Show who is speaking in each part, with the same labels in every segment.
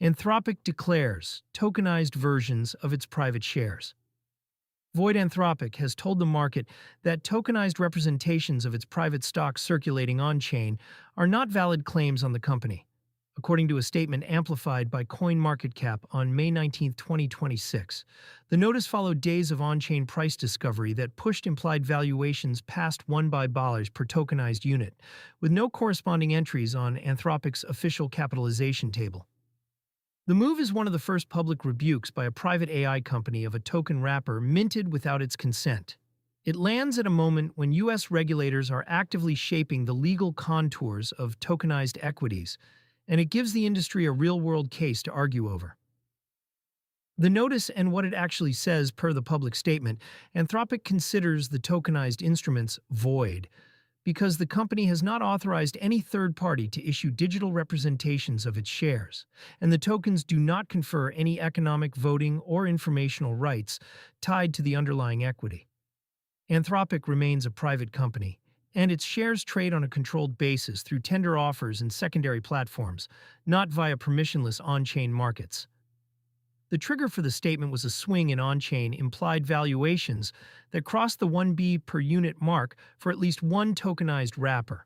Speaker 1: Anthropic declares tokenized versions of its private shares. Void Anthropic has told the market that tokenized representations of its private stocks circulating on-chain are not valid claims on the company, according to a statement amplified by CoinMarketCap on May 19, 2026. The notice followed days of on-chain price discovery that pushed implied valuations past $1 per tokenized unit, with no corresponding entries on Anthropic's official capitalization table. The move is one of the first public rebukes by a private AI company of a token wrapper minted without its consent. It lands at a moment when U.S. regulators are actively shaping the legal contours of tokenized equities, and it gives the industry a real-world case to argue over. The notice and what it actually says per the public statement, Anthropic considers the tokenized instruments void because the company has not authorized any third party to issue digital representations of its shares, and the tokens do not confer any economic, voting, or informational rights tied to the underlying equity. Anthropic remains a private company, and its shares trade on a controlled basis through tender offers and secondary platforms, not via permissionless on-chain markets. The trigger for the statement was a swing in on-chain implied valuations that crossed the 1B per unit mark for at least one tokenized wrapper.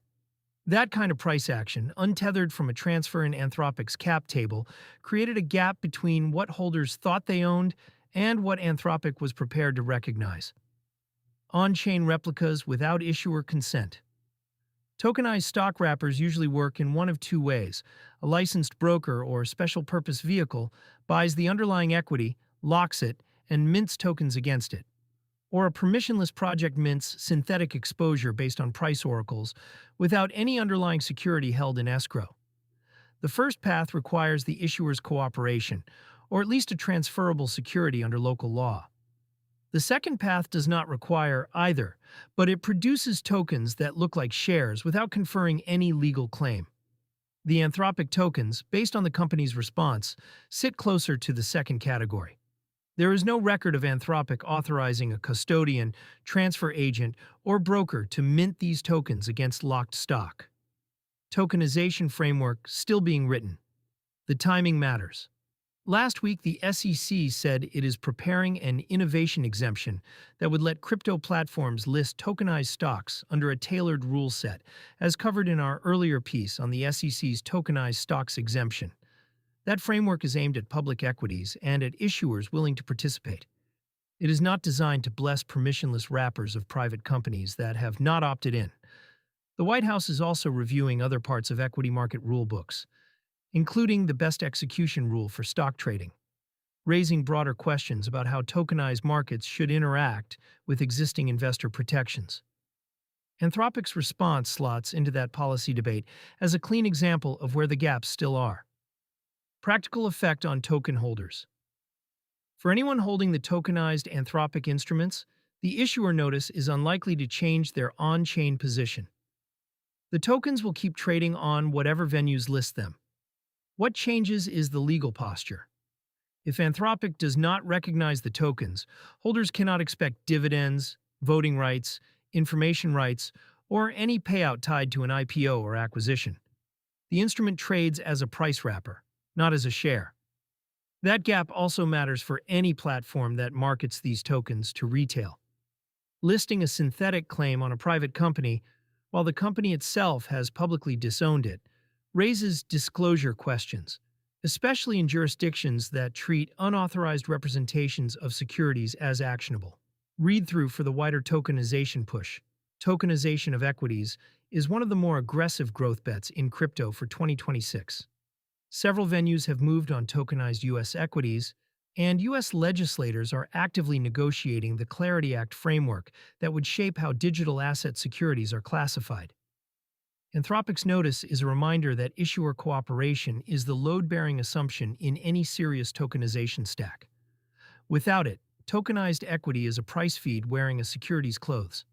Speaker 1: That kind of price action, untethered from a transfer in Anthropic's cap table, created a gap between what holders thought they owned and what Anthropic was prepared to recognize. On-chain replicas without issuer consent. Tokenized stock wrappers usually work in one of two ways. A licensed broker or special-purpose vehicle buys the underlying equity, locks it, and mints tokens against it. Or a permissionless project mints synthetic exposure based on price oracles without any underlying security held in escrow. The first path requires the issuer's cooperation, or at least a transferable security under local law. The second path does not require either, but it produces tokens that look like shares without conferring any legal claim. The Anthropic tokens, based on the company's response, sit closer to the second category. There is no record of Anthropic authorizing a custodian, transfer agent, or broker to mint these tokens against locked stock. Tokenization framework still being written. The timing matters. Last week, the SEC said it is preparing an innovation exemption that would let crypto platforms list tokenized stocks under a tailored rule set, as covered in our earlier piece on the SEC's tokenized stocks exemption. That framework is aimed at public equities and at issuers willing to participate. It is not designed to bless permissionless wrappers of private companies that have not opted in. The White House is also reviewing other parts of equity market rulebooks, including the best execution rule for stock trading, raising broader questions about how tokenized markets should interact with existing investor protections. Anthropic's response slots into that policy debate as a clean example of where the gaps still are. Practical effect on token holders. For anyone holding the tokenized Anthropic instruments, the issuer notice is unlikely to change their on-chain position. The tokens will keep trading on whatever venues list them. What changes is the legal posture. If Anthropic does not recognize the tokens, holders cannot expect dividends, voting rights, information rights, or any payout tied to an IPO or acquisition. The instrument trades as a price wrapper, not as a share. That gap also matters for any platform that markets these tokens to retail. Listing a synthetic claim on a private company, while the company itself has publicly disowned it, raises disclosure questions, especially in jurisdictions that treat unauthorized representations of securities as actionable. Read-through for the wider tokenization push. Tokenization of equities is one of the more aggressive growth bets in crypto for 2026. Several venues have moved on tokenized U.S. equities, and U.S. legislators are actively negotiating the Clarity Act framework that would shape how digital asset securities are classified. Anthropic's notice is a reminder that issuer cooperation is the load-bearing assumption in any serious tokenization stack. Without it, tokenized equity is a price feed wearing a security's clothes.